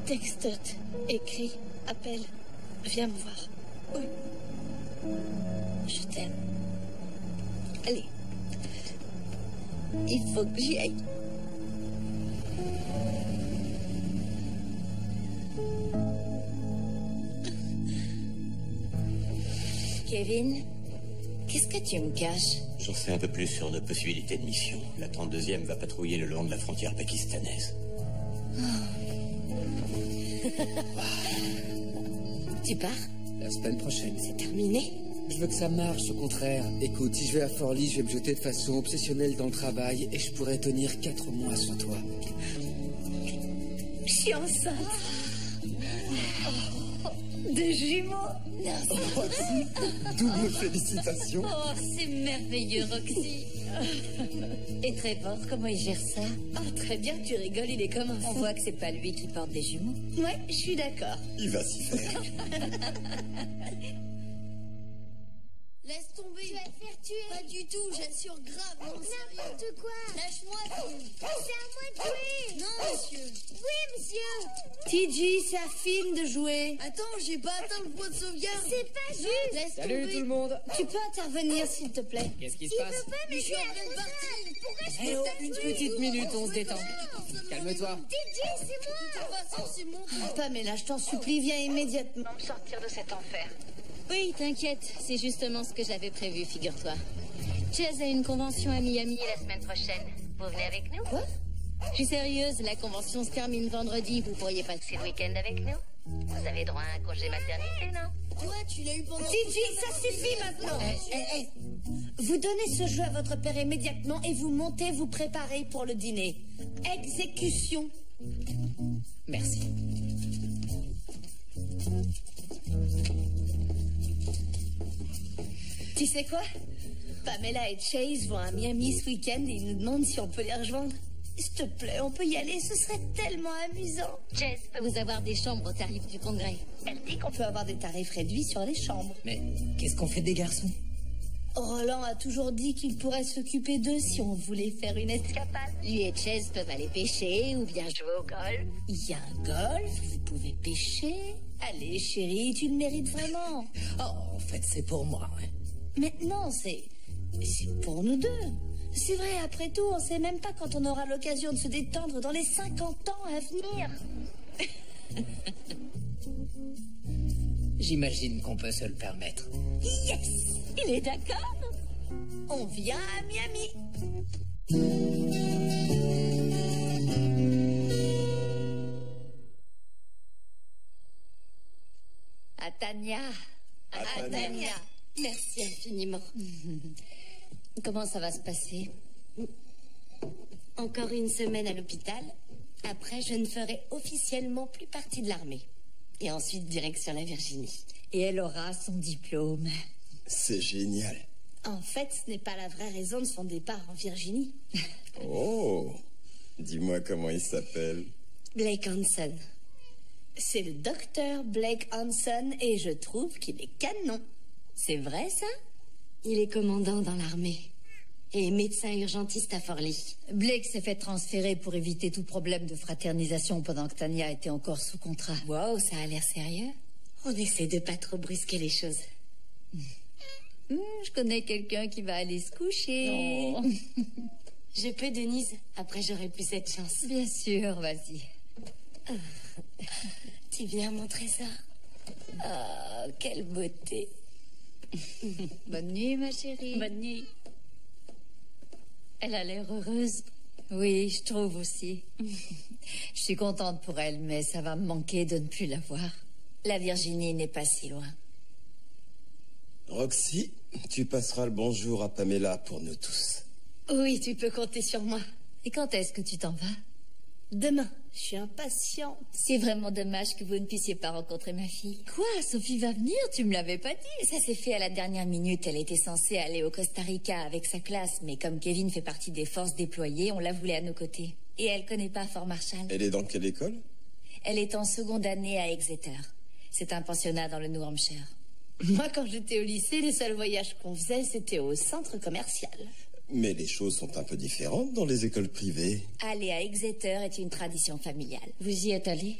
Texte, écrit, appelle, viens me voir. Oui. Je t'aime. Allez. Il faut que j'y aille. Kevin, qu'est-ce que tu me caches? J'en sais un peu plus sur nos possibilités de mission. La 32e va patrouiller le long de la frontière pakistanaise. Tu pars? La semaine prochaine. C'est terminé? Je veux que ça marche, au contraire. Écoute, si je vais à Forlì, je vais me jeter de façon obsessionnelle dans le travail et je pourrais tenir 4 mois sans toi. Je suis enceinte. Des jumeaux. Roxy, double félicitations. Oh, c'est merveilleux, Roxy. Et Trevor, comment il gère ça? Oh, très bien, tu rigoles, il est comme un fou. On voit que c'est pas lui qui porte des jumeaux. Ouais, je suis d'accord. Il va s'y faire. Laisse tomber. Tu vas te faire tuer. Pas du tout, j'assure grave. Non, N'importe quoi. Lâche-moi, fille. C'est à moi de jouer. Non, monsieur. Oui, monsieur. TG, c'est à film de jouer. Attends, j'ai pas atteint le point de sauvegarde. C'est pas juste. Laisse Salut tomber. tout le monde. Tu peux intervenir, s'il te plaît? Qu'est-ce qui se Il passe? veut pas Je m'aider suis en à train de la partir. Pourquoi je Eh peux oh, pas une jouer? petite minute, on se détend. Calme-toi. DJ, c'est moi. De toute façon, c'est mon tour. Pamela, je t'en supplie, viens immédiatement me sortir de cet enfer. Oui, t'inquiète, c'est justement ce que j'avais prévu, figure-toi. Chaz a une convention à Miami la semaine prochaine. Vous venez avec nous? Quoi? Je suis sérieuse, la convention se termine vendredi. Vous pourriez passer le week-end avec nous? Vous avez droit à un congé maternité, non? Toi, tu l'as eu pendant... TG, ça suffit maintenant. Vous donnez ce jeu à votre père immédiatement et vous montez, vous préparez pour le dîner. Exécution. Merci. Tu sais quoi? Pamela et Chase vont à Miami ce week-end et ils nous demandent si on peut les rejoindre. S'il te plaît, on peut y aller, ce serait tellement amusant. Chaz peut vous avoir des chambres au tarif du congrès. Elle dit qu'on peut avoir des tarifs réduits sur les chambres. Mais qu'est-ce qu'on fait des garçons? Roland a toujours dit qu'il pourrait s'occuper d'eux si on voulait faire une escapade. Lui et Chaz peuvent aller pêcher ou bien jouer au golf. Il y a un golf, vous pouvez pêcher. Allez, chérie, tu le mérites vraiment. Oh, en fait, c'est pour moi. Ouais. Maintenant, c'est pour nous deux. C'est vrai, après tout, on sait même pas quand on aura l'occasion de se détendre dans les 50 ans à venir. J'imagine qu'on peut se le permettre. Yes! Il est d'accord. On vient à Miami. À Tania. À Tania. Merci infiniment. Comment ça va se passer? Encore une semaine à l'hôpital. Après, je ne ferai officiellement plus partie de l'armée. Et ensuite, direction la Virginie. Et elle aura son diplôme. C'est génial. En fait, ce n'est pas la vraie raison de son départ en Virginie. Oh, dis-moi comment il s'appelle. Blake Hanson. C'est le docteur Blake Hanson et je trouve qu'il est canon. C'est vrai, ça? Il est commandant dans l'armée. Et médecin urgentiste à Forlì. Blake s'est fait transférer pour éviter tout problème de fraternisation pendant que Tania était encore sous contrat. Wow, ça a l'air sérieux. On essaie de pas trop brusquer les choses. Je connais quelqu'un qui va aller se coucher. Oh. Je peux, Denise. Après, j'aurai plus cette chance. Bien sûr, vas-y. Tu viens montrer ça? Oh, quelle beauté. Bonne nuit, ma chérie. Bonne nuit. Elle a l'air heureuse. Oui, je trouve aussi. Je suis contente pour elle, mais ça va me manquer de ne plus la voir. La Virginie n'est pas si loin. Roxy, tu passeras le bonjour à Pamela pour nous tous. Oui, tu peux compter sur moi. Et quand est-ce que tu t'en vas? Demain. Je suis impatiente. C'est vraiment dommage que vous ne puissiez pas rencontrer ma fille. Quoi? Sophie va venir? Tu me l'avais pas dit. Ça s'est fait à la dernière minute. Elle était censée aller au Costa Rica avec sa classe, mais comme Kevin fait partie des forces déployées, on la voulait à nos côtés. Et elle connaît pas Fort Marshall. Elle est dans quelle école? Elle est en seconde année à Exeter. C'est un pensionnat dans le New Hampshire. Moi, quand j'étais au lycée, les seuls voyages qu'on faisait, c'était au centre commercial. Mais les choses sont un peu différentes dans les écoles privées. Aller à Exeter est une tradition familiale. Vous y êtes allé?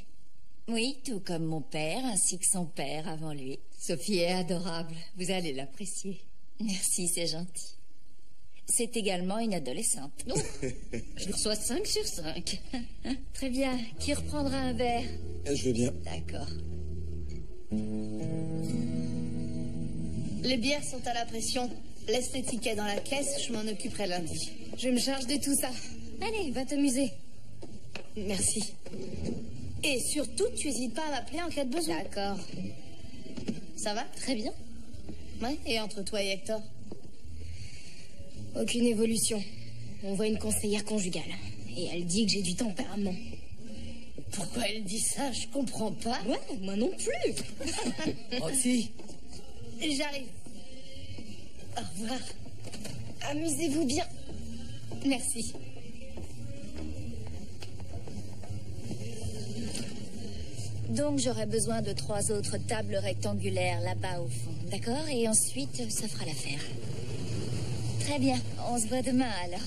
Oui, tout comme mon père, ainsi que son père avant lui. Sophie est adorable. Vous allez l'apprécier. Merci, c'est gentil. C'est également une adolescente. Oh, je reçois 5 sur 5. Très bien. Qui reprendra un verre? Je veux bien. D'accord. Les bières sont à la pression. Laisse les tickets dans la caisse, je m'en occuperai lundi. Je me charge de tout ça. Allez, va t'amuser. Merci. Et surtout, tu hésites pas à m'appeler en cas de besoin. D'accord. Ça va? Très bien. Ouais, et entre toi et Hector? Aucune évolution. On voit une conseillère conjugale. Et elle dit que j'ai du tempérament. Pourquoi elle dit ça? Je comprends pas. Ouais, moi non plus. Roxy, J'arrive. Au revoir. Amusez-vous bien. Merci. Donc j'aurai besoin de 3 autres tables rectangulaires là-bas au fond, d'accord? Et ensuite, ça fera l'affaire. Très bien, on se voit demain alors.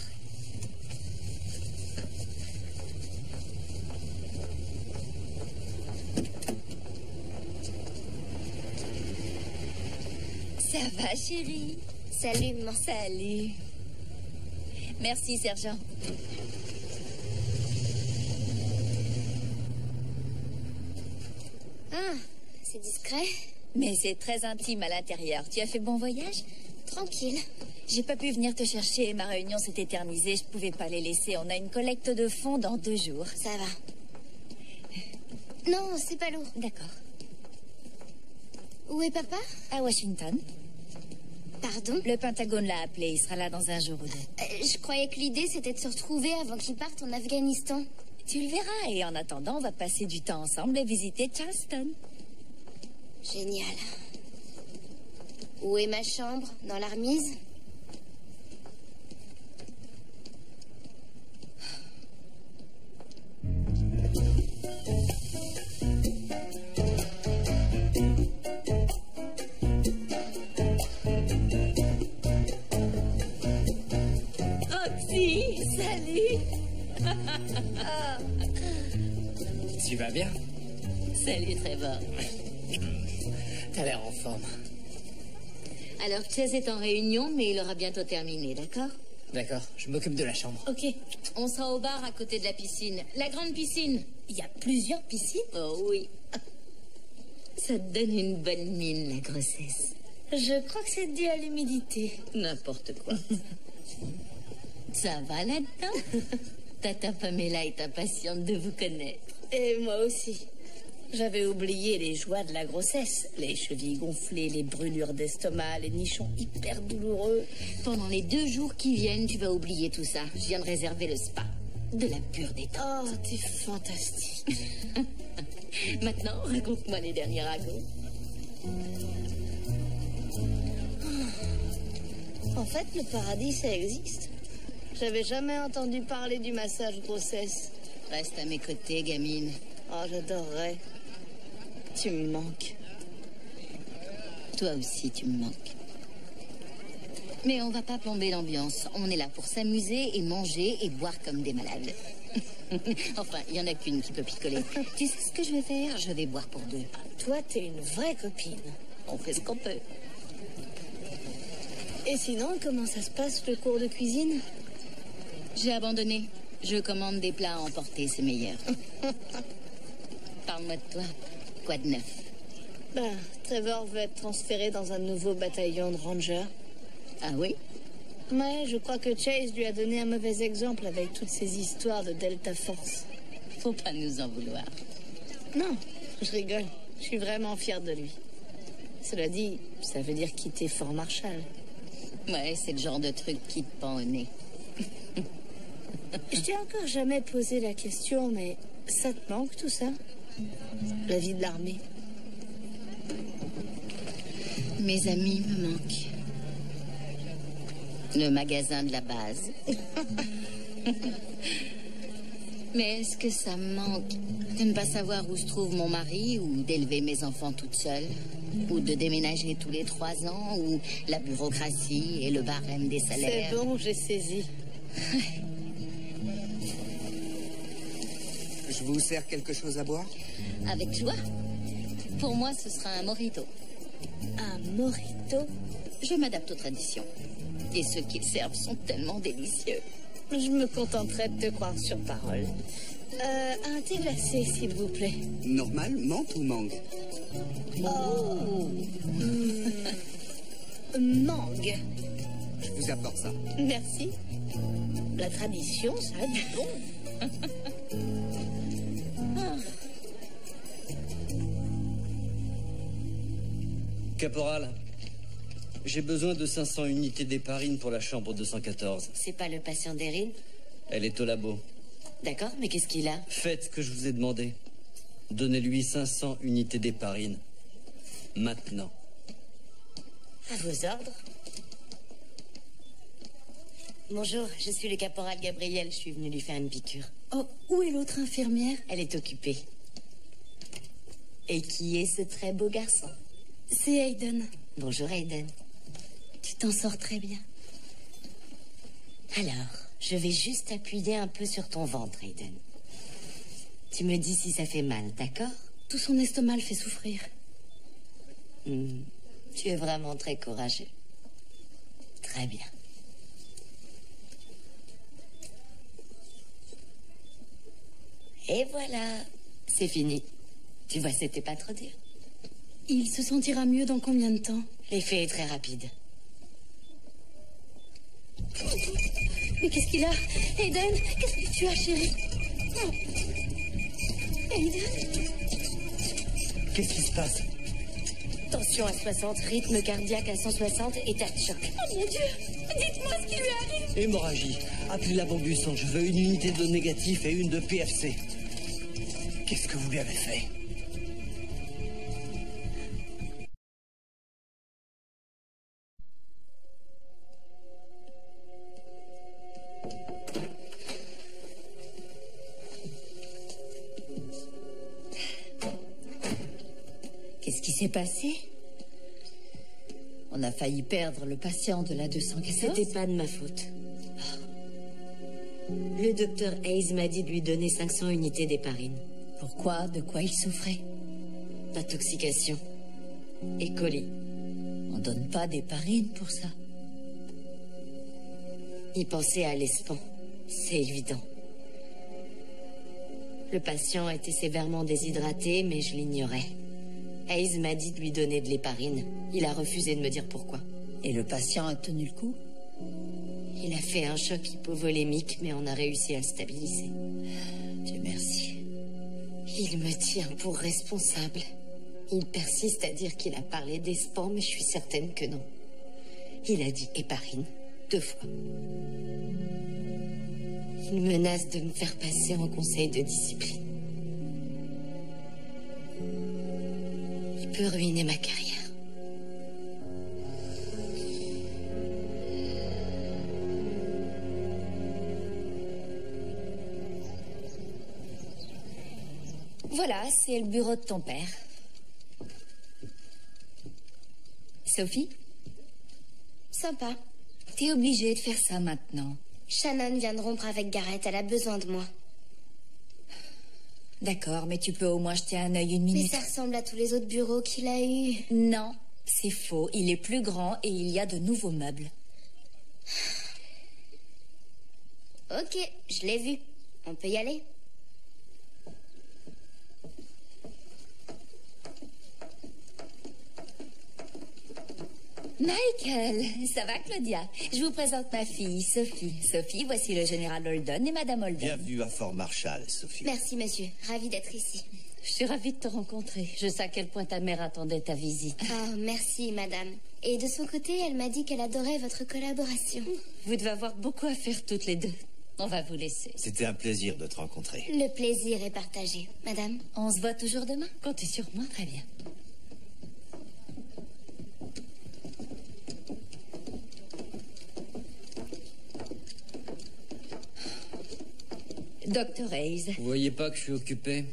Ça va, chérie? Salut, maman. Salut. Merci, sergent. Ah, c'est discret. Mais c'est très intime à l'intérieur. Tu as fait bon voyage? Tranquille. J'ai pas pu venir te chercher. Ma réunion s'est éternisée. Je pouvais pas les laisser. On a une collecte de fonds dans 2 jours. Ça va. Non, c'est pas lourd. D'accord. Où est papa? À Washington. Pardon? Le Pentagone l'a appelé. Il sera là dans 1 jour ou 2. Je croyais que l'idée, c'était de se retrouver avant qu'il parte en Afghanistan. Tu le verras. Et en attendant, on va passer du temps ensemble et visiter Charleston. Génial. Où est ma chambre? Dans la remise? Roxy, salut. tu vas bien? Salut, Trevor. T'as l'air en forme. Alors, Chase est en réunion, mais il aura bientôt terminé, d'accord? D'accord, je m'occupe de la chambre. Ok. On sera au bar à côté de la piscine. La grande piscine. Il y a plusieurs piscines? Oh oui. Ça te donne une bonne mine, la grossesse. Je crois que c'est dû à l'humidité. N'importe quoi. Ça va là-dedans? Tata Pamela est impatiente de vous connaître. Et moi aussi. J'avais oublié les joies de la grossesse. Les chevilles gonflées, les brûlures d'estomac, les nichons hyper douloureux. Pendant les 2 jours qui viennent, tu vas oublier tout ça. Je viens de réserver le spa. De la pure détente. Oh, t'es fantastique. Maintenant, raconte-moi les derniers ragots. En fait, le paradis, ça existe. J'avais jamais entendu parler du massage grossesse. Reste à mes côtés, gamine. Oh, j'adorerais. Tu me manques. Toi aussi, tu me manques. Mais on va pas plomber l'ambiance. On est là pour s'amuser et manger et boire comme des malades. Enfin, il y en a qu'une qui peut picoler. Tu sais ce que je vais faire? Je vais boire pour 2. Toi, t'es une vraie copine. On fait ce qu'on peut. Et sinon, comment ça se passe, le cours de cuisine? J'ai abandonné. Je commande des plats à emporter, c'est meilleur. Parle-moi de toi. Quoi de neuf? Ben, Trevor veut être transféré dans un nouveau bataillon de rangers. Ah oui? Ouais, je crois que Chase lui a donné un mauvais exemple avec toutes ces histoires de Delta Force. Faut pas nous en vouloir. Non, je rigole. Je suis vraiment fière de lui. Cela dit, ça veut dire quitter Fort Marshall. Ouais, c'est le genre de truc qui te pend au nez. Je t'ai encore jamais posé la question, mais ça te manque tout ça? La vie de l'armée? Mes amis me manquent. Le magasin de la base. Mais est-ce que ça me manque de ne pas savoir où se trouve mon mari ou d'élever mes enfants toute seule? Ou de déménager tous les 3 ans, ou la bureaucratie et le barème des salaires. C'est bon, j'ai saisi. Je vous sers quelque chose à boire? Avec joie. Pour moi, ce sera un mojito. Un mojito? Je m'adapte aux traditions. Et ceux qu'ils servent sont tellement délicieux. Je me contenterai de te croire sur parole. Un thé glacé, s'il vous plaît. Normal, menthe ou mangue? Oh. Mangue. Je vous apporte ça. Merci. La tradition, ça a du bon. Caporal, j'ai besoin de 500 unités d'héparine pour la chambre 214. C'est pas le patient d'Erin? Elle est au labo. D'accord, mais qu'est-ce qu'il a? Faites ce que je vous ai demandé. Donnez-lui 500 unités d'héparine. Maintenant. À vos ordres. Bonjour, je suis le caporal Gabriel. Je suis venu lui faire une piqûre. Oh, où est l'autre infirmière? Elle est occupée. Et qui est ce très beau garçon? C'est Hayden. Bonjour, Hayden. Tu t'en sors très bien. Alors, je vais juste appuyer un peu sur ton ventre, Hayden. Tu me dis si ça fait mal, d'accord? Tout son estomac le fait souffrir. Tu es vraiment très courageux. Très bien. Et voilà, c'est fini. Tu vois, c'était pas trop dur. Il se sentira mieux dans combien de temps? L'effet est très rapide. Mais qu'est-ce qu'il a? Hayden, qu'est-ce que tu as, chérie? Hayden? Qu'est-ce qui se passe? Tension à 60, rythme cardiaque à 160, état de choc. Oh mon Dieu! Dites-moi ce qui lui arrive! Hémorragie. Appelez la banque du sang. Je veux une unité de négatif et une de PFC. Qu'est-ce que vous lui avez fait? Qu'est-ce qui s'est passé? On a failli perdre le patient de la 214. C'était pas de ma faute. Le docteur Hayes m'a dit de lui donner 500 unités d'héparine. Pourquoi? De quoi il souffrait? D'intoxication. Et colis. On donne pas d'héparine pour ça. Il pensait à l'ESPAN. C'est évident. Le patient était sévèrement déshydraté, mais je l'ignorais. Hayes m'a dit de lui donner de l'héparine. Il a refusé de me dire pourquoi. Et le patient a tenu le coup? Il a fait un choc hypovolémique, mais on a réussi à le stabiliser. Dieu merci. Il me tient pour responsable. Il persiste à dire qu'il a parlé d'ESPAN, mais je suis certaine que non. Il a dit héparine 2 fois. Il menace de me faire passer en conseil de discipline. Il peut ruiner ma carrière. Voilà, c'est le bureau de ton père. Sophie? Sympa. T'es obligée de faire ça maintenant. Shannon vient de rompre avec Garrett, elle a besoin de moi. D'accord, mais tu peux au moins jeter un œil une Mais minute. ça ressemble à tous les autres bureaux qu'il a eus. Non, c'est faux. Il est plus grand et il y a de nouveaux meubles. Ok, je l'ai vu. On peut y aller? Michael, ça va Claudia? Je vous présente ma fille, Sophie. Sophie, voici le général Holden et Madame Holden. Bienvenue à Fort Marshall, Sophie. Merci, monsieur. Ravie d'être ici. Je suis ravie de te rencontrer. Je sais à quel point ta mère attendait ta visite. Oh, merci, madame. Et de son côté, elle m'a dit qu'elle adorait votre collaboration. Vous devez avoir beaucoup à faire toutes les deux. On va vous laisser. C'était un plaisir de te rencontrer. Le plaisir est partagé, madame. On se voit toujours demain? Comptez sur moi. Très bien. Docteur Hayes. Vous voyez pas que je suis occupé?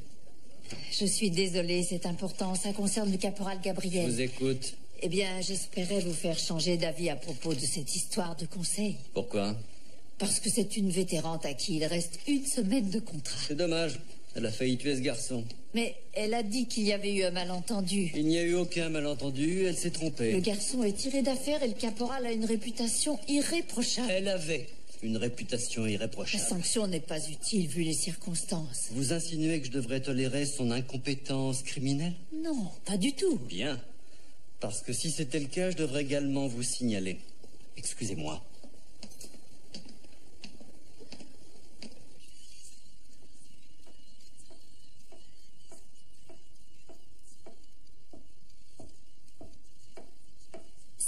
Je suis désolée, c'est important. Ça concerne le caporal Gabriel. Je vous écoute. Eh bien, j'espérais vous faire changer d'avis à propos de cette histoire de conseil. Pourquoi? Parce que c'est une vétérante à qui il reste 1 semaine de contrat. C'est dommage. Elle a failli tuer ce garçon. Mais elle a dit qu'il y avait eu un malentendu. Il n'y a eu aucun malentendu, elle s'est trompée. Le garçon est tiré d'affaire et le caporal a une réputation irréprochable. Elle avait une réputation irréprochable. La sanction n'est pas utile vu les circonstances. Vous insinuez que je devrais tolérer son incompétence criminelle? Non, pas du tout. Bien. Parce que si c'était le cas, je devrais également vous signaler. Excusez-moi.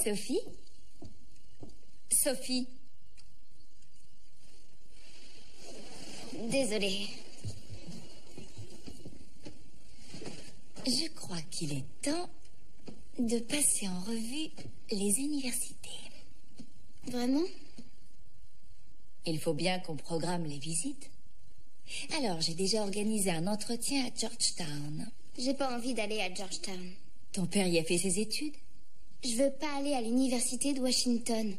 Sophie? Sophie? Désolée. Je crois qu'il est temps de passer en revue les universités. Vraiment? Il faut bien qu'on programme les visites. Alors, j'ai déjà organisé un entretien à Georgetown. J'ai pas envie d'aller à Georgetown. Ton père y a fait ses études? Je veux pas aller à l'université de Washington.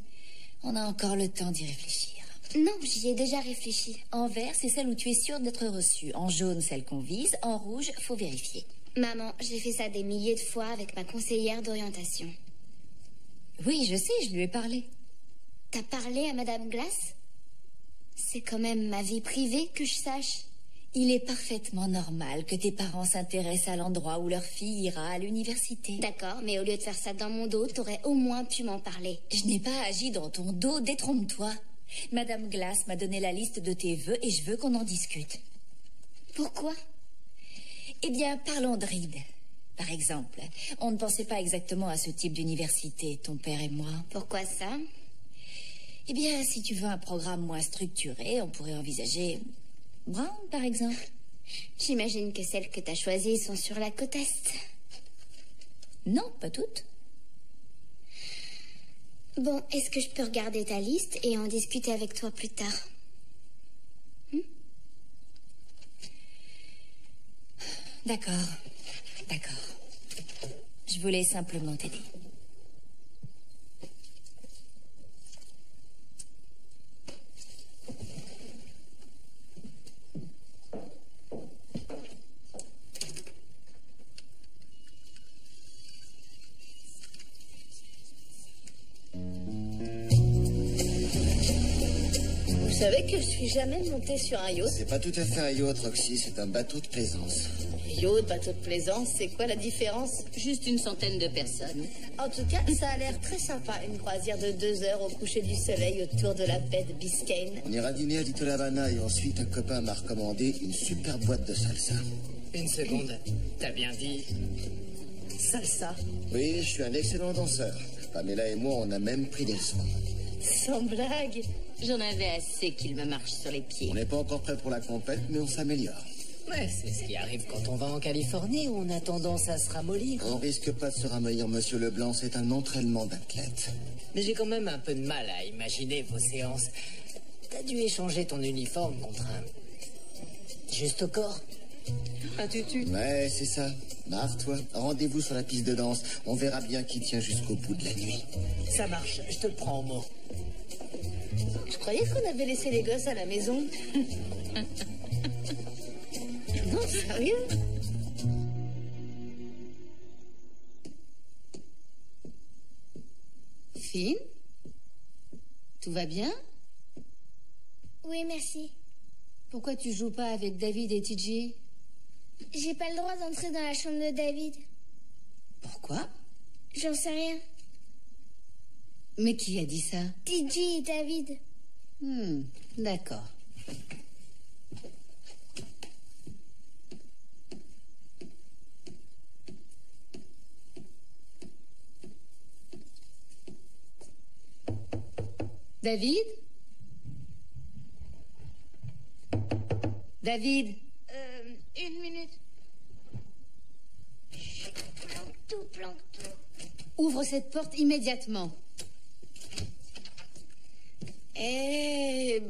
On a encore le temps d'y réfléchir. Non, j'y ai déjà réfléchi. En vert, c'est celle où tu es sûre d'être reçue. En jaune, celle qu'on vise. En rouge, faut vérifier. Maman, j'ai fait ça des milliers de fois avec ma conseillère d'orientation. Oui, je sais, je lui ai parlé. T'as parlé à Madame Glass? C'est quand même ma vie privée que je sache. Il est parfaitement normal que tes parents s'intéressent à l'endroit où leur fille ira à l'université. D'accord, mais au lieu de faire ça dans mon dos, t'aurais au moins pu m'en parler. Je n'ai pas agi dans ton dos, détrompe-toi. Madame Glass m'a donné la liste de tes vœux et je veux qu'on en discute. Pourquoi? Eh bien, parlons de Reed. Par exemple, on ne pensait pas exactement à ce type d'université, ton père et moi. Pourquoi ça? Eh bien, si tu veux un programme moins structuré, on pourrait envisager Brown, par exemple. J'imagine que celles que t'as choisies sont sur la côte Est. Non, pas toutes. Bon, est-ce que je peux regarder ta liste et en discuter avec toi plus tard? D'accord, d'accord. Je voulais simplement t'aider. Vous savez que je suis jamais montée sur un yacht? C'est pas tout à fait un yacht, Roxy, c'est un bateau de plaisance. Yacht, bateau de plaisance, c'est quoi la différence? Juste une centaine de personnes. En tout cas, ça a l'air très sympa, une croisière de 2 heures au coucher du soleil autour de la baie de Biscayne. On ira dîner à Little Havana et ensuite un copain m'a recommandé une super boîte de salsa. Une seconde, t'as bien dit salsa? Oui, je suis un excellent danseur. Pamela et moi, on a même pris des leçons. Sans blague. J'en avais assez qu'il me marche sur les pieds. On n'est pas encore prêt pour la compète, mais on s'améliore. Ouais, c'est ce qui arrive quand on va en Californie, où on a tendance à se ramollir. On risque pas de se ramollir, monsieur Leblanc, c'est un entraînement d'athlète. Mais j'ai quand même un peu de mal à imaginer vos séances. T'as dû échanger ton uniforme contre un... juste au corps? Un tutu? Ouais, c'est ça. Marre-toi. Rendez-vous sur la piste de danse. On verra bien qui tient jusqu'au bout de la nuit. Ça marche, je te le prends au mot. Je croyais qu'on avait laissé les gosses à la maison. Non, sérieux? Finn? Tout va bien? Oui, merci. Pourquoi tu joues pas avec David et TJ? J'ai pas le droit d'entrer dans la chambre de David. Pourquoi? J'en sais rien. Mais qui a dit ça? TJ et David. D'accord. David? David? Une minute. Chut, planque tout. Ouvre cette porte immédiatement.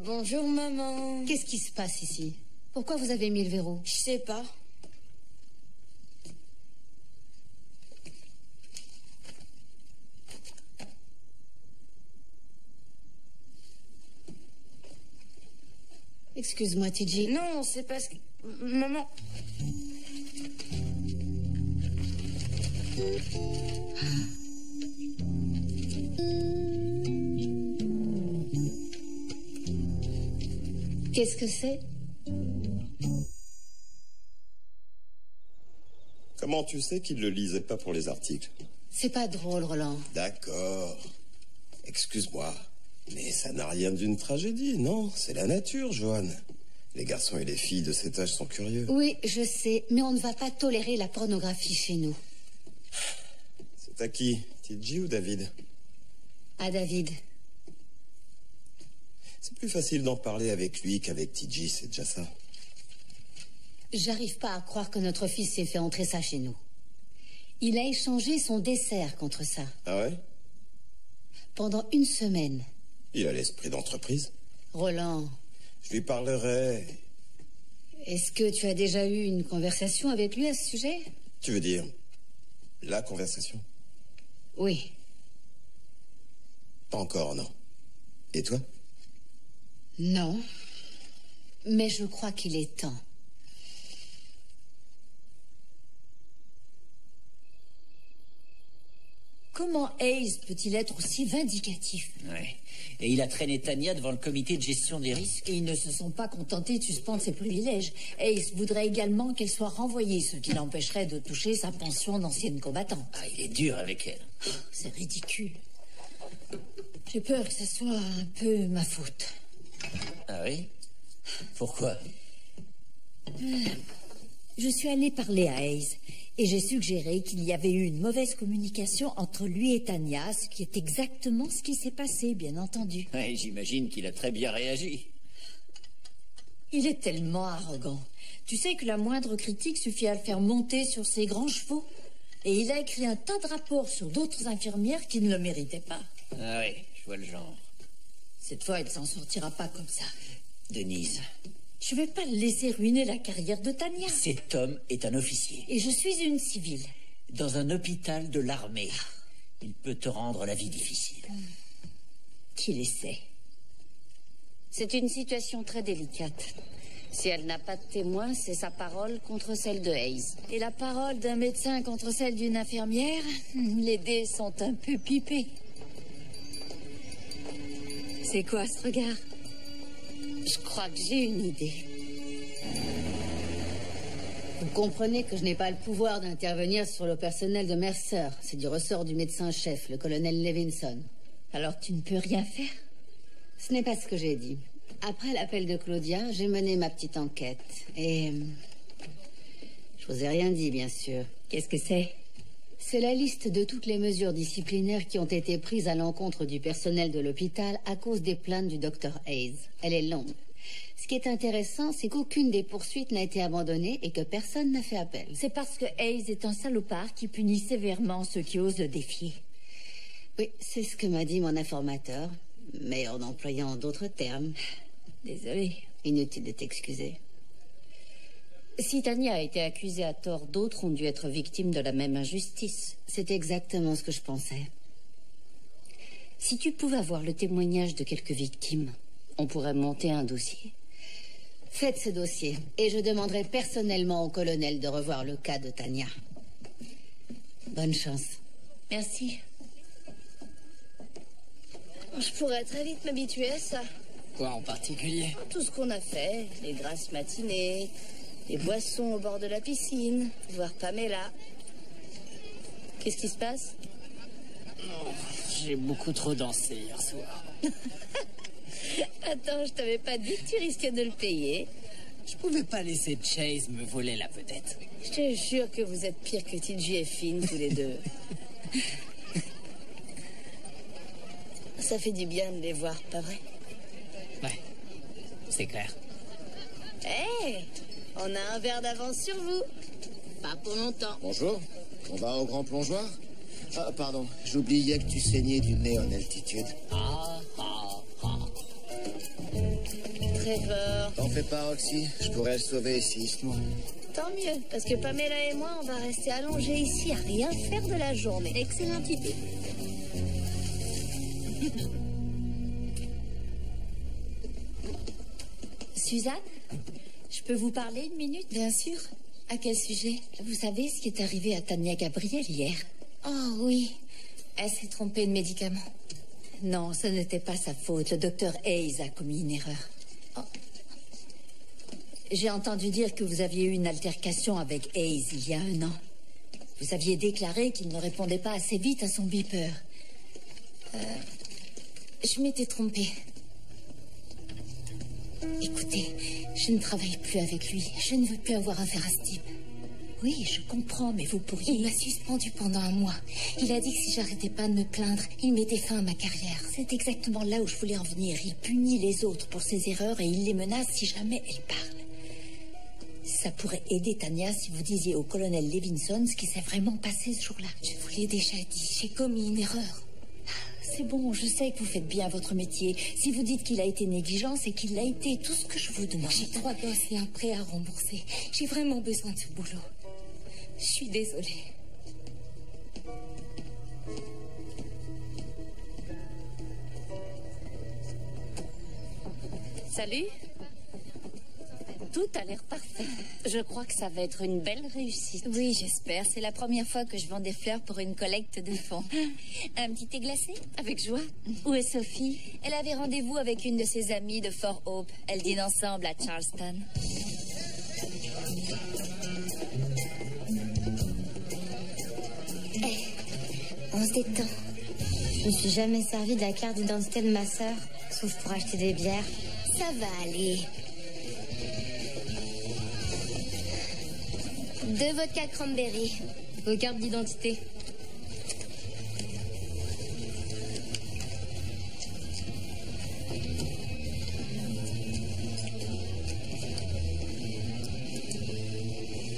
Bonjour maman. Qu'est-ce qui se passe ici? Pourquoi vous avez mis le verrou? Je sais pas. Excuse-moi, TJ. Non, c'est parce que... Maman... Qu'est-ce que c'est? Comment tu sais qu'il ne le lisait pas pour les articles? C'est pas drôle, Roland. D'accord. Excuse-moi, mais ça n'a rien d'une tragédie, non? C'est la nature, Joanne. Les garçons et les filles de cet âge sont curieux. Oui, je sais, mais on ne va pas tolérer la pornographie chez nous. C'est à qui? TJ ou David? À David. C'est plus facile d'en parler avec lui qu'avec TJ, c'est déjà ça. J'arrive pas à croire que notre fils s'est fait entrer ça chez nous. Il a échangé son dessert contre ça. Ah ouais? Pendant une semaine. Il a l'esprit d'entreprise. Roland. Je lui parlerai. Est-ce que tu as déjà eu une conversation avec lui à ce sujet? Tu veux dire la conversation? Oui. Pas encore, non. Et toi? Non. Mais je crois qu'il est temps. Comment Hayes peut-il être aussi vindicatif? Ouais. Et il a traîné Tania devant le comité de gestion des risques. Et ils ne se sont pas contentés de suspendre ses privilèges. Hayes voudrait également qu'elle soit renvoyée, ce qui l'empêcherait de toucher sa pension d'ancienne combattante. Ah, il est dur avec elle. C'est ridicule. J'ai peur que ce soit un peu ma faute. Ah oui? Pourquoi? Je suis allée parler à Hayes et j'ai suggéré qu'il y avait eu une mauvaise communication entre lui et Tania, ce qui est exactement ce qui s'est passé, bien entendu. Ouais, j'imagine qu'il a très bien réagi. Il est tellement arrogant. Tu sais que la moindre critique suffit à le faire monter sur ses grands chevaux. Et il a écrit un tas de rapports sur d'autres infirmières qui ne le méritaient pas. Ah oui, je vois le genre. Cette fois, il s'en sortira pas comme ça. Denise. Je vais pas le laisser ruiner la carrière de Tania. Cet homme est un officier. Et je suis une civile. Dans un hôpital de l'armée. Il peut te rendre la vie difficile. Qu'il essaie. C'est une situation très délicate. Si elle n'a pas de témoin, c'est sa parole contre celle de Hayes. Et la parole d'un médecin contre celle d'une infirmière, les dés sont un peu pipés. C'est quoi ce regard? Je crois que j'ai une idée. Vous comprenez que je n'ai pas le pouvoir d'intervenir sur le personnel de Mercer. C'est du ressort du médecin-chef, le colonel Levinson. Alors tu ne peux rien faire? Ce n'est pas ce que j'ai dit. Après l'appel de Claudia, j'ai mené ma petite enquête. Et... je vous ai rien dit, bien sûr. Qu'est-ce que c'est? C'est la liste de toutes les mesures disciplinaires qui ont été prises à l'encontre du personnel de l'hôpital à cause des plaintes du docteur Hayes. Elle est longue. Ce qui est intéressant, c'est qu'aucune des poursuites n'a été abandonnée et que personne n'a fait appel. C'est parce que Hayes est un salopard qui punit sévèrement ceux qui osent le défier. Oui, c'est ce que m'a dit mon informateur, mais en employant d'autres termes. Désolée. Inutile de t'excuser. Si Tania a été accusée à tort, d'autres ont dû être victimes de la même injustice. C'est exactement ce que je pensais. Si tu pouvais avoir le témoignage de quelques victimes, on pourrait monter un dossier. Faites ce dossier, et je demanderai personnellement au colonel de revoir le cas de Tania. Bonne chance. Merci. Je pourrais très vite m'habituer à ça. Quoi en particulier? Tout ce qu'on a fait, les grasses matinées, les boissons au bord de la piscine, voir Pamela. Qu'est-ce qui se passe? J'ai beaucoup trop dansé hier soir. Attends, je t'avais pas dit que tu risquais de le payer. Je pouvais pas laisser Chase me voler la vedette. Je te jure que vous êtes pire que TJ et Finn, tous les deux. Ça fait du bien de les voir, pas vrai? Ouais, c'est clair. Hé, on a un verre d'avance sur vous. Pas pour longtemps. Bonjour, on va au grand plongeoir? Ah, pardon, j'oubliais que tu saignais du nez en altitude. Trevor. T'en fais pas, Roxy, je pourrais le sauver ici, ce moment. Tant mieux, parce que Pamela et moi, on va rester allongés ici à rien faire de la journée. Excellente idée. Suzanne, je peux vous parler une minute? Bien sûr. À quel sujet? Vous savez ce qui est arrivé à Tania Gabriel hier? Oh oui. Elle s'est trompée de médicament. Non, ce n'était pas sa faute. Le docteur Hayes a commis une erreur. Oh. J'ai entendu dire que vous aviez eu une altercation avec Hayes il y a 1 an. Vous aviez déclaré qu'il ne répondait pas assez vite à son beeper. Je m'étais trompée. Écoutez, je ne travaille plus avec lui. Je ne veux plus avoir affaire à ce type. Oui, je comprends, mais vous pourriez... Il m'a suspendue pendant 1 mois. Il a dit que si j'arrêtais pas de me plaindre, il mettait fin à ma carrière. C'est exactement là où je voulais en venir. Il punit les autres pour ses erreurs et il les menace si jamais elles parlent. Ça pourrait aider Tania si vous disiez au colonel Levinson ce qui s'est vraiment passé ce jour-là. Je vous l'ai déjà dit, j'ai commis une erreur. C'est bon, je sais que vous faites bien votre métier. Si vous dites qu'il a été négligent, c'est qu'il l'a été. Tout ce que je vous demande. J'ai 3 gosses et un prêt à rembourser. J'ai vraiment besoin de ce boulot. Je suis désolée. Salut. Tout a l'air parfait. Je crois que ça va être une belle réussite. Oui, j'espère. C'est la première fois que je vends des fleurs pour une collecte de fonds. Un petit thé glacé? Avec joie. Où est Sophie? Elle avait rendez-vous avec une de ses amies de Fort Hope. Elles dînent ensemble à Charleston. On se détend. Je me suis jamais servi de la carte d'identité de ma sœur, sauf pour acheter des bières. Ça va aller. 2 vodka cranberry. Vos cartes d'identité.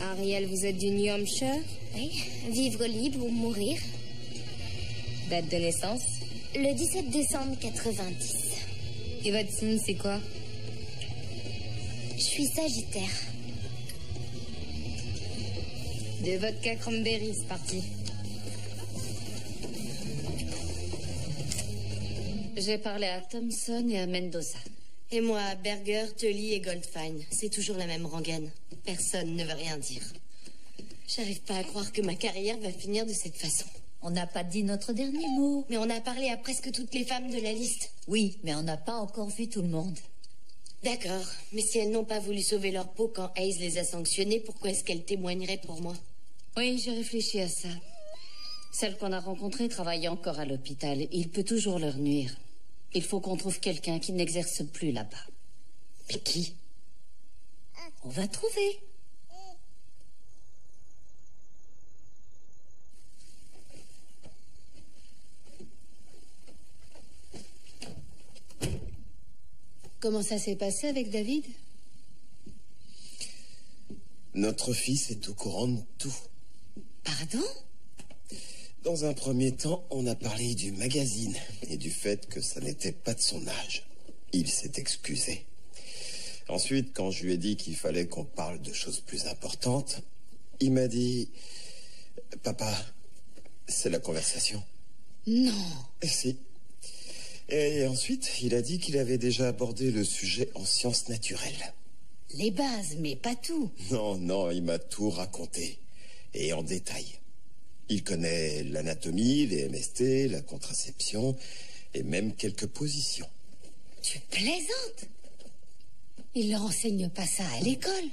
Ariel, vous êtes du New Hampshire? Oui. Vivre libre ou mourir? Date de naissance? Le 17 décembre 90. Et votre signe, c'est quoi? Je suis Sagittaire. 2 vodka cranberry, c'est parti. J'ai parlé à Thompson et à Mendoza. Et moi, à Berger, Tully et Goldfine. C'est toujours la même rengaine. Personne ne veut rien dire. J'arrive pas à croire que ma carrière va finir de cette façon. On n'a pas dit notre dernier mot. Mais on a parlé à presque toutes les femmes de la liste. Oui, mais on n'a pas encore vu tout le monde. D'accord, mais si elles n'ont pas voulu sauver leur peau quand Hayes les a sanctionnées, pourquoi est-ce qu'elles témoigneraient pour moi? Oui, j'ai réfléchi à ça. Celle qu'on a rencontrée travaille encore à l'hôpital. Il peut toujours leur nuire. Il faut qu'on trouve quelqu'un qui n'exerce plus là-bas. Mais qui? On va trouver. Comment ça s'est passé avec David? Notre fils est au courant de tout. Pardon? Dans un premier temps, on a parlé du magazine et du fait que ça n'était pas de son âge. Il s'est excusé. Ensuite, quand je lui ai dit qu'il fallait qu'on parle de choses plus importantes, il m'a dit « Papa, c'est la conversation. » Non. Si. Et ensuite, il a dit qu'il avait déjà abordé le sujet en sciences naturelles. Les bases, mais pas tout. Non, il m'a tout raconté. Et en détail. Il connaît l'anatomie, les MST, la contraception, et même quelques positions. Tu plaisantes? Il leur enseigne pas ça à l'école?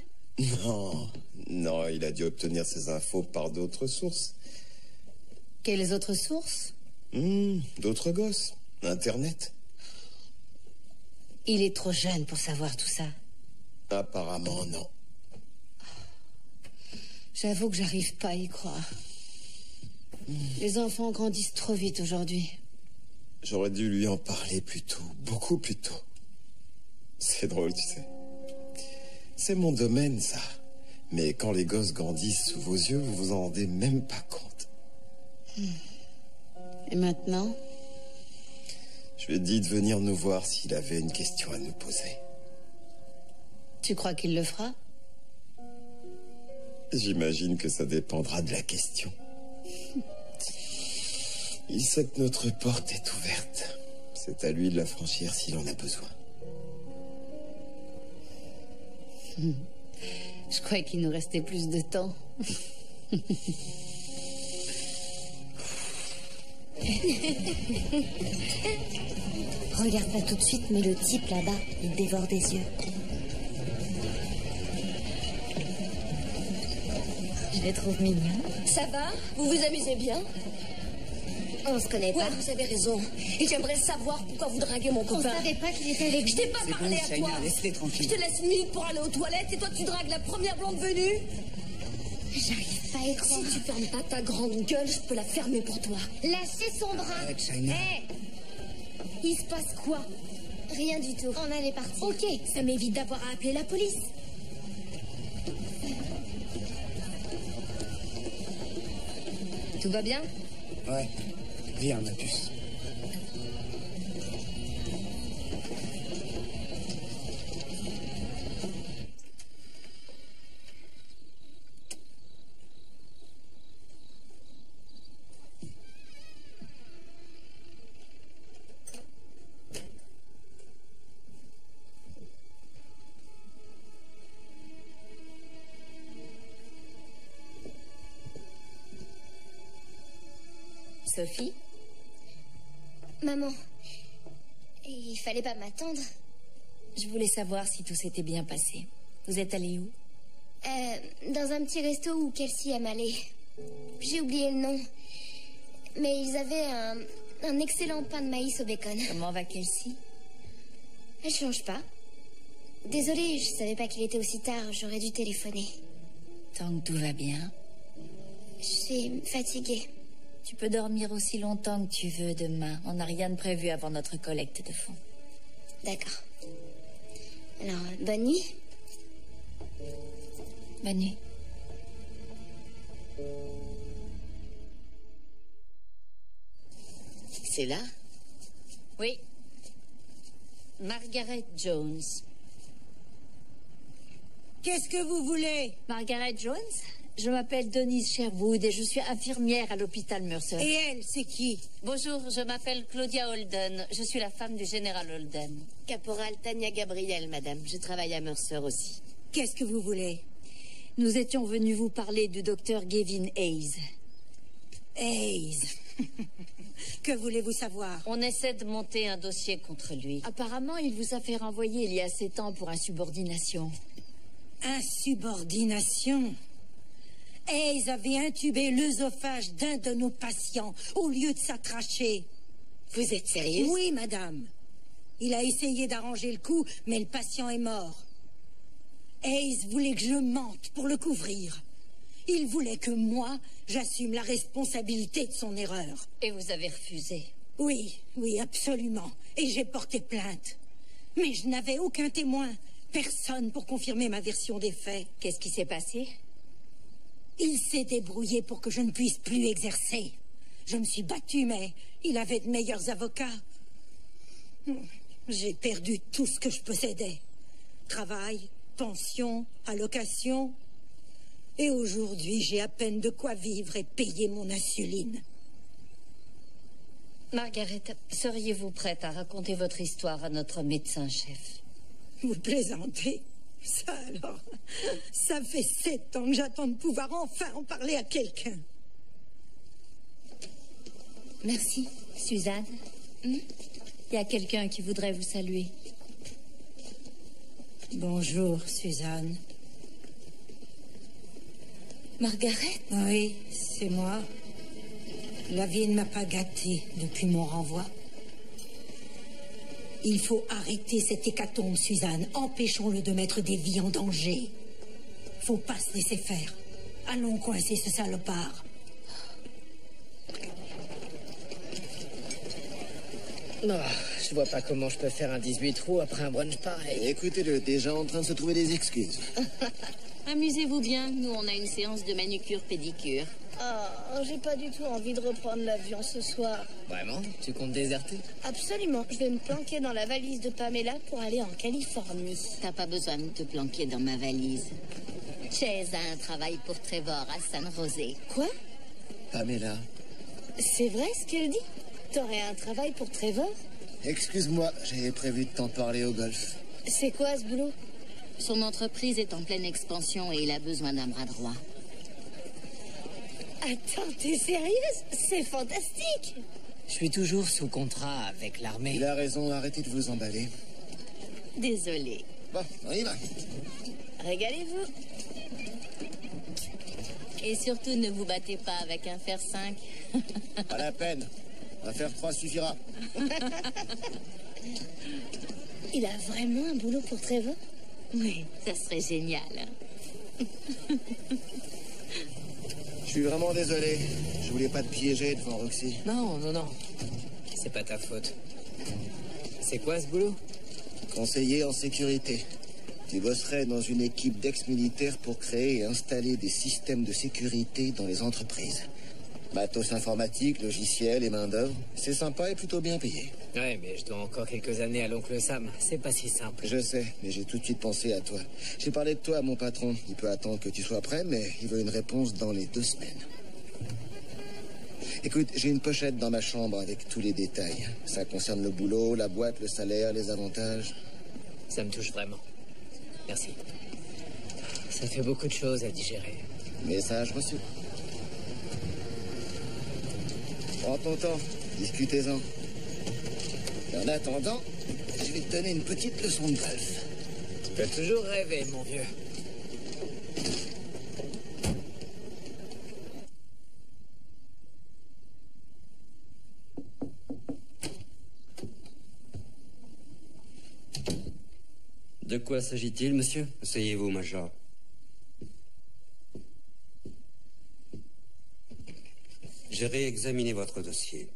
Non, il a dû obtenir ses infos par d'autres sources. Quelles autres sources? D'autres gosses. Internet. Il est trop jeune pour savoir tout ça. Apparemment, non. J'avoue que j'arrive pas à y croire. Les enfants grandissent trop vite aujourd'hui. J'aurais dû lui en parler plus tôt, beaucoup plus tôt. C'est drôle, tu sais. C'est mon domaine, ça. Mais quand les gosses grandissent sous vos yeux, vous vous en rendez même pas compte. Et maintenant? Je lui ai dit de venir nous voir s'il avait une question à nous poser. Tu crois qu'il le fera? J'imagine que ça dépendra de la question. Il sait que notre porte est ouverte. C'est à lui de la franchir s'il en a besoin. Je croyais qu'il nous restait plus de temps. Regarde pas tout de suite, mais le type là-bas, il dévore des yeux. Je les trouve mignons. Ça va? Vous vous amusez bien? On se connaît pas. Ouais, vous avez raison. Et j'aimerais savoir pourquoi vous draguez mon copain. On savait pas qu'il était avec Je t'ai pas parlé à toi. Laisse-les Je tranquilles. te laisse une minute pour aller aux toilettes et toi tu dragues la première blonde venue. J'arrive pas à y croire. Si tu fermes pas ta grande gueule, je peux la fermer pour toi. Lâchez son bras. Arrête, China. Hé, il se passe quoi? Rien du tout. On allait partir. Ok, ça m'évite d'avoir à appeler la police. Tout va bien? Ouais. Viens, ma puce. Sophie? Maman, il fallait pas m'attendre. Je voulais savoir si tout s'était bien passé. Vous êtes allé où? Dans un petit resto où Kelsey aime aller. J'ai oublié le nom. Mais ils avaient un excellent pain de maïs au bacon. Comment va Kelsey? Elle change pas. Désolée, je savais pas qu'il était aussi tard. J'aurais dû téléphoner. Tant que tout va bien. Je suis fatiguée. Tu peux dormir aussi longtemps que tu veux demain. On n'a rien de prévu avant notre collecte de fonds. D'accord. Alors, bonne nuit. Bonne nuit. C'est là? Oui. Margaret Jones. Qu'est-ce que vous voulez? Margaret Jones? Je m'appelle Denise Sherwood et je suis infirmière à l'hôpital Mercer. Et elle, c'est qui? Bonjour, je m'appelle Claudia Holden. Je suis la femme du général Holden. Caporal Tania Gabriel, madame. Je travaille à Mercer aussi. Qu'est-ce que vous voulez? Nous étions venus vous parler du docteur Gavin Hayes. Hayes. Que voulez-vous savoir? On essaie de monter un dossier contre lui. Apparemment, il vous a fait renvoyer il y a 7 ans pour insubordination. Insubordination? Hayes avait intubé l'œsophage d'un de nos patients au lieu de s'attracher. Vous êtes sérieuse? Oui, madame. Il a essayé d'arranger le coup, mais le patient est mort. Hayes voulait que je mente pour le couvrir. Il voulait que moi, j'assume la responsabilité de son erreur. Et vous avez refusé? Oui, oui, absolument. Et j'ai porté plainte. Mais je n'avais aucun témoin. Personne pour confirmer ma version des faits. Qu'est-ce qui s'est passé? Il s'est débrouillé pour que je ne puisse plus exercer. Je me suis battue, mais il avait de meilleurs avocats. J'ai perdu tout ce que je possédais. Travail, pension, allocation. Et aujourd'hui, j'ai à peine de quoi vivre et payer mon insuline. Margaret, seriez-vous prête à raconter votre histoire à notre médecin-chef? Vous plaisantez? Ça alors, ça fait 7 ans que j'attends de pouvoir enfin en parler à quelqu'un. Merci, Suzanne. Il y a quelqu'un qui voudrait vous saluer. Bonjour, Suzanne. Margaret? Oui, c'est moi. La vie ne m'a pas gâtée depuis mon renvoi. Il faut arrêter cette hécatombe, Suzanne. Empêchons-le de mettre des vies en danger. Faut pas se laisser faire. Allons coincer ce salopard. Non, je vois pas comment je peux faire un 18 trous après un brunch pareil. Écoutez-le, déjà en train de se trouver des excuses. Amusez-vous bien, nous on a une séance de manucure-pédicure. Oh, j'ai pas du tout envie de reprendre l'avion ce soir. Vraiment? Tu comptes déserter? Absolument. Je vais me planquer dans la valise de Pamela pour aller en Californie. T'as pas besoin de te planquer dans ma valise. Chase a un travail pour Trevor à San José. Quoi? Pamela. C'est vrai ce qu'elle dit? T'aurais un travail pour Trevor? Excuse-moi, j'avais prévu de t'en parler au golf. C'est quoi ce boulot? Son entreprise est en pleine expansion et il a besoin d'un bras droit. Attends, t'es sérieuse? C'est fantastique! Je suis toujours sous contrat avec l'armée. Il a raison, arrêtez de vous emballer. Désolée. Bon, on y va. Régalez-vous. Et surtout, ne vous battez pas avec un fer 5. Pas la peine. Un fer 3 suffira. Il a vraiment un boulot pour Trevor? Oui, ça serait génial. Je suis vraiment désolé. Je voulais pas te piéger devant Roxy. Non, non, non. C'est pas ta faute. C'est quoi ce boulot? Conseiller en sécurité. Tu bosserais dans une équipe d'ex-militaires pour créer et installer des systèmes de sécurité dans les entreprises. Matos informatique, logiciels et main-d'œuvre. C'est sympa et plutôt bien payé. Ouais, mais je dois encore quelques années à l'oncle Sam. C'est pas si simple. Je sais, mais j'ai tout de suite pensé à toi. J'ai parlé de toi à mon patron. Il peut attendre que tu sois prêt, mais il veut une réponse dans les 2 semaines. Écoute, j'ai une pochette dans ma chambre avec tous les détails. Ça concerne le boulot, la boîte, le salaire, les avantages. Ça me touche vraiment. Merci. Ça fait beaucoup de choses à digérer. Message reçu. Prends ton temps, discutez-en. Et en attendant, je vais te donner une petite leçon de golf. Tu peux toujours rêver, mon vieux. De quoi s'agit-il, monsieur? Asseyez-vous, Major. J'ai réexaminé votre dossier.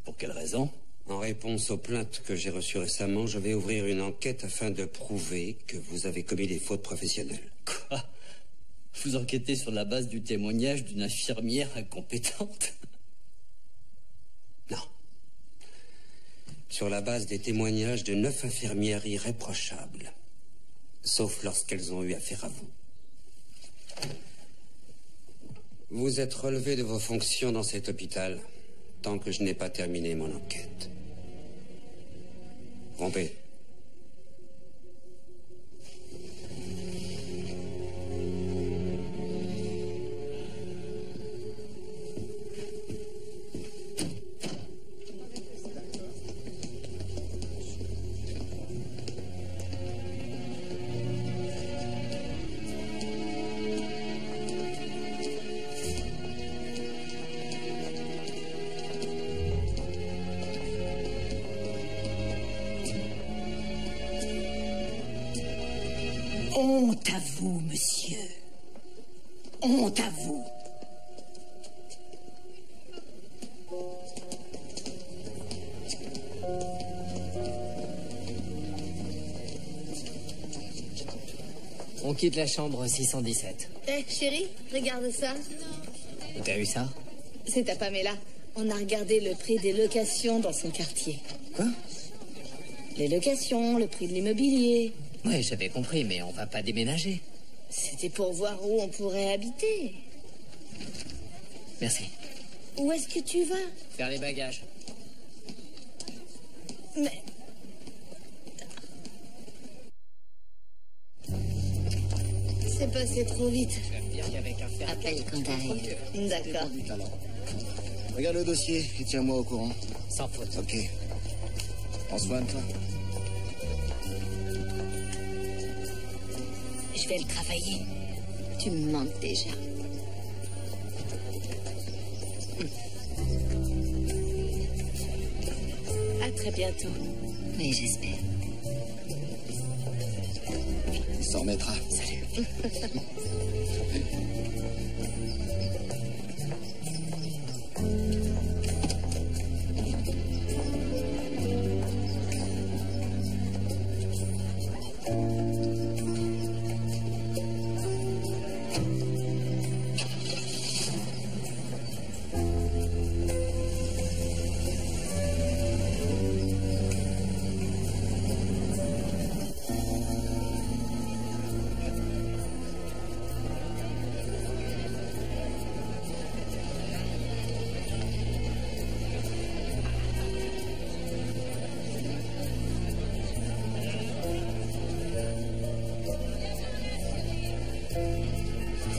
Pour quelle raison? En réponse aux plaintes que j'ai reçues récemment, je vais ouvrir une enquête afin de prouver que vous avez commis des fautes professionnelles. Quoi? Vous enquêtez sur la base du témoignage d'une infirmière incompétente? Non. Sur la base des témoignages de 9 infirmières irréprochables. Sauf lorsqu'elles ont eu affaire à vous. Vous êtes relevé de vos fonctions dans cet hôpital tant que je n'ai pas terminé mon enquête. Rompez. Honte à vous, monsieur. Honte à vous. On quitte la chambre 617. Eh, chérie, regarde ça. Et t'as eu ça? C'est à Pamela. On a regardé le prix des locations dans son quartier. Quoi? Les locations, le prix de l'immobilier. Ouais, j'avais compris, mais on va pas déménager. C'était pour voir où on pourrait habiter. Merci. Où est-ce que tu vas? Faire les bagages. Mais... C'est passé trop vite. Appelle quand t'arrives. D'accord. Regarde le dossier et tiens-moi au courant. Sans faute. Ok. Prends soin de toi. Je vais le travailler. Tu me manques déjà. À très bientôt. Mais j'espère. Il s'en remettra. Salut.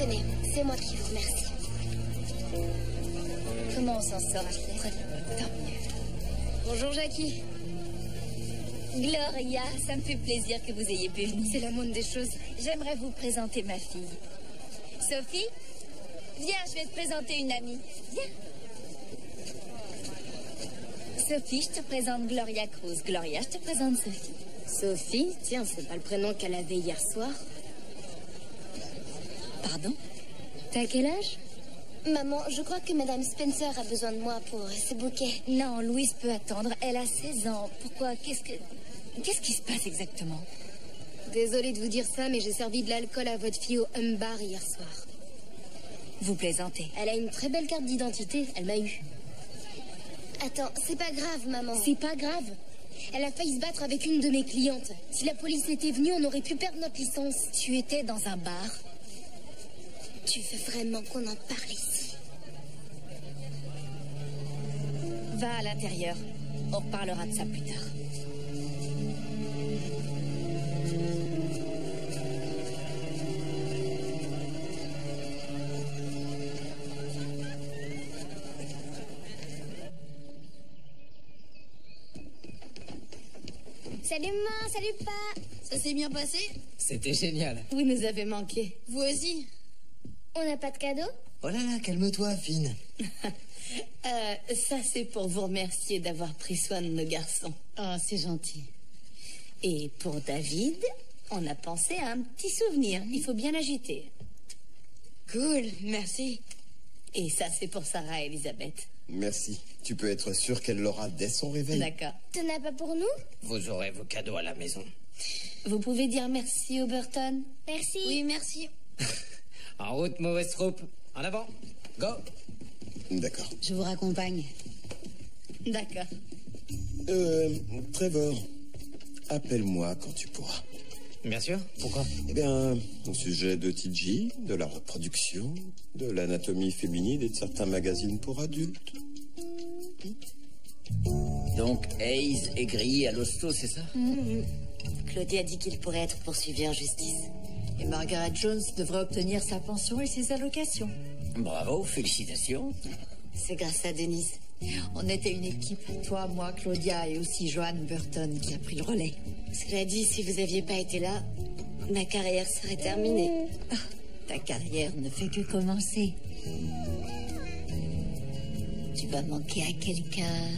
Tenez, c'est moi qui vous remercie. Comment on s'en sort, Ashley? Tant mieux. Bonjour, Jackie. Gloria, ça me fait plaisir que vous ayez pu venir. C'est la moindre des choses. J'aimerais vous présenter ma fille. Sophie, viens, je vais te présenter une amie. Viens. Sophie, je te présente Gloria Cruz. Gloria, je te présente Sophie. Sophie? Tiens, c'est pas le prénom qu'elle avait hier soir. Pardon? T'as quel âge? Maman, je crois que Madame Spencer a besoin de moi pour ses bouquets. Non, Louise peut attendre. Elle a 16 ans. Pourquoi? Qu'est-ce qui se passe exactement? Désolée de vous dire ça, mais j'ai servi de l'alcool à votre fille au Bar hier soir. Vous plaisantez? Elle a une très belle carte d'identité. Elle m'a eu. Attends, c'est pas grave, maman. C'est pas grave. Elle a failli se battre avec une de mes clientes. Si la police était venue, on aurait pu perdre notre licence. Tu étais dans un bar? Tu veux vraiment qu'on en parle ici? Va à l'intérieur. On reparlera de ça plus tard. Salut maman, salut pas. Ça s'est bien passé? C'était génial. Vous nous avez manqué. Vous aussi? On n'a pas de cadeau? Oh là là, calme-toi, Finn. Ça, c'est pour vous remercier d'avoir pris soin de nos garçons. Oh, c'est gentil. Et pour David, on a pensé à un petit souvenir. Il faut bien l'agiter. Cool, merci. Et ça, c'est pour Sarah et Elisabeth. Merci. Tu peux être sûr qu'elle l'aura dès son réveil. D'accord. T'en as pas pour nous? Vous aurez vos cadeaux à la maison. Vous pouvez dire merci au Burton? Merci. Oui, merci. En route, mauvaise troupe. En avant. Go. D'accord. Je vous raccompagne. D'accord. Trevor, appelle-moi quand tu pourras. Bien sûr. Pourquoi? Eh bien, au sujet de TG, de la reproduction, de l'anatomie féminine et de certains magazines pour adultes. Donc, Hayes est grillé à l'hosto, c'est ça? Claudia a dit qu'il pourrait être poursuivi en justice. Et Margaret Jones devrait obtenir sa pension et ses allocations. Bravo, félicitations. C'est grâce à Denise. On était une équipe, toi, moi, Claudia et aussi Joanne Burton qui a pris le relais. Cela dit, si vous aviez pas été là, ma carrière serait terminée. Ah, ta carrière ne fait que commencer. Tu vas manquer à quelqu'un.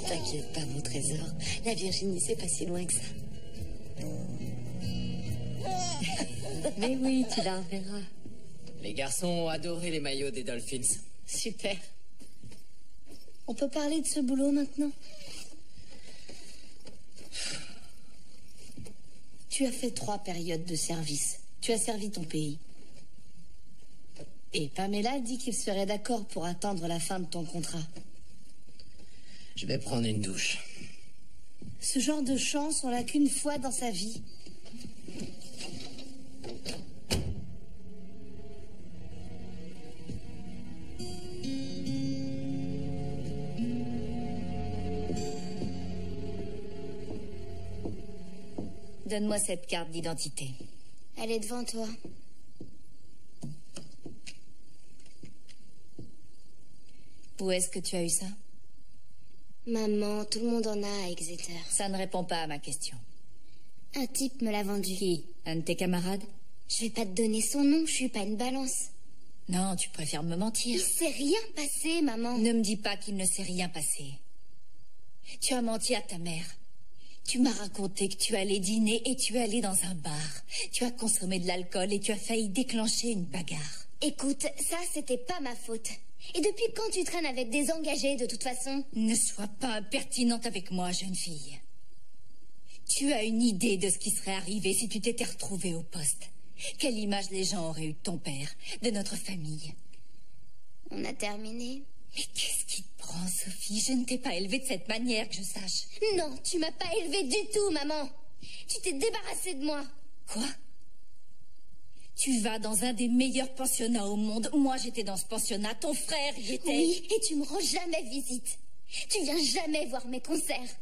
T'inquiète pas, mon trésor. La Virginie, c'est pas si loin que ça. Mais oui, tu la reverras. Les garçons ont adoré les maillots des Dolphins. Super. On peut parler de ce boulot maintenant? Tu as fait 3 périodes de service. Tu as servi ton pays. Et Pamela dit qu'il serait d'accord pour attendre la fin de ton contrat. Je vais prendre une douche. Ce genre de chance, on l'a qu'une fois dans sa vie. Donne-moi cette carte d'identité. Elle est devant toi. Où est-ce que tu as eu ça? Maman, tout le monde en a à Exeter. Ça ne répond pas à ma question. Un type me l'a vendu. Qui? Un de tes camarades? Je vais pas te donner son nom, je suis pas une balance. Non, tu préfères me mentir. Il s'est rien passé, maman. Ne me dis pas qu'il ne s'est rien passé. Tu as menti à ta mère. Tu m'as raconté que tu allais dîner et tu es allé dans un bar. Tu as consommé de l'alcool et tu as failli déclencher une bagarre. Écoute, ça, c'était pas ma faute. Et depuis quand tu traînes avec des engagés, de toute façon? Ne sois pas impertinente avec moi, jeune fille. Tu as une idée de ce qui serait arrivé si tu t'étais retrouvée au poste. Quelle image les gens auraient eu de ton père, de notre famille? On a terminé. Mais qu'est-ce qui te prend, Sophie? Je ne t'ai pas élevée de cette manière, que je sache. Non, tu m'as pas élevée du tout, maman. Tu t'es débarrassée de moi. Quoi? Tu vas dans un des meilleurs pensionnats au monde. Moi, j'étais dans ce pensionnat. Ton frère y était. Oui, et tu me rends jamais visite. Tu viens jamais voir mes concerts.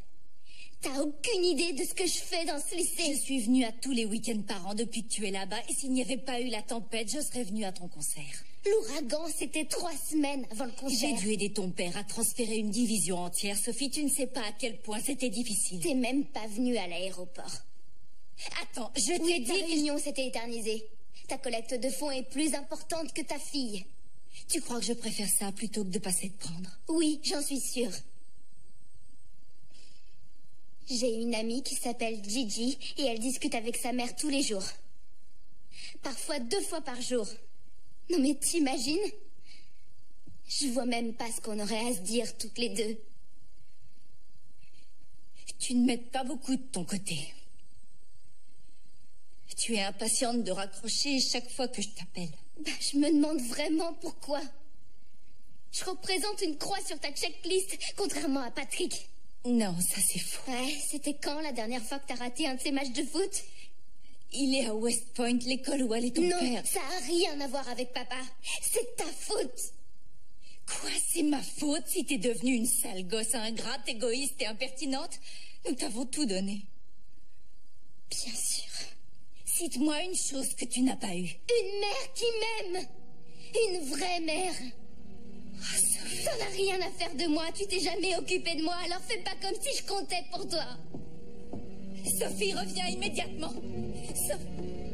T'as aucune idée de ce que je fais dans ce lycée. Je suis venue à tous les week-ends par an depuis que tu es là-bas. Et s'il n'y avait pas eu la tempête, je serais venue à ton concert. L'ouragan, c'était 3 semaines avant le concert. J'ai dû aider ton père à transférer une division entière. Sophie, tu ne sais pas à quel point c'était difficile. T'es même pas venue à l'aéroport. Attends, je t'ai Oui, dit... ta réunion s'était éternisée. Ta collecte de fonds est plus importante que ta fille. Tu crois que je préfère ça plutôt que de passer te prendre? Oui, j'en suis sûre. J'ai une amie qui s'appelle Gigi et elle discute avec sa mère tous les jours. Parfois 2 fois par jour. Non mais t'imagines? Je vois même pas ce qu'on aurait à se dire toutes les deux. Tu ne m'aides pas beaucoup de ton côté. Tu es impatiente de raccrocher chaque fois que je t'appelle. Bah, je me demande vraiment pourquoi. Je représente une croix sur ta checklist, contrairement à Patrick. Non, ça c'est faux. Ouais, c'était quand la dernière fois que t'as raté un de ces matchs de foot? Il est à West Point, l'école où allait ton père. Non, ça a rien à voir avec papa. C'est ta faute. Quoi, c'est ma faute si t'es devenue une sale gosse ingrate, égoïste et impertinente? Nous t'avons tout donné. Bien sûr. Cite-moi une chose que tu n'as pas eue. Une mère qui m'aime. Une vraie mère. Oh, Sophie. T'en as rien à faire de moi. Tu t'es jamais occupée de moi, alors fais pas comme si je comptais pour toi. Sophie, reviens immédiatement. Sophie.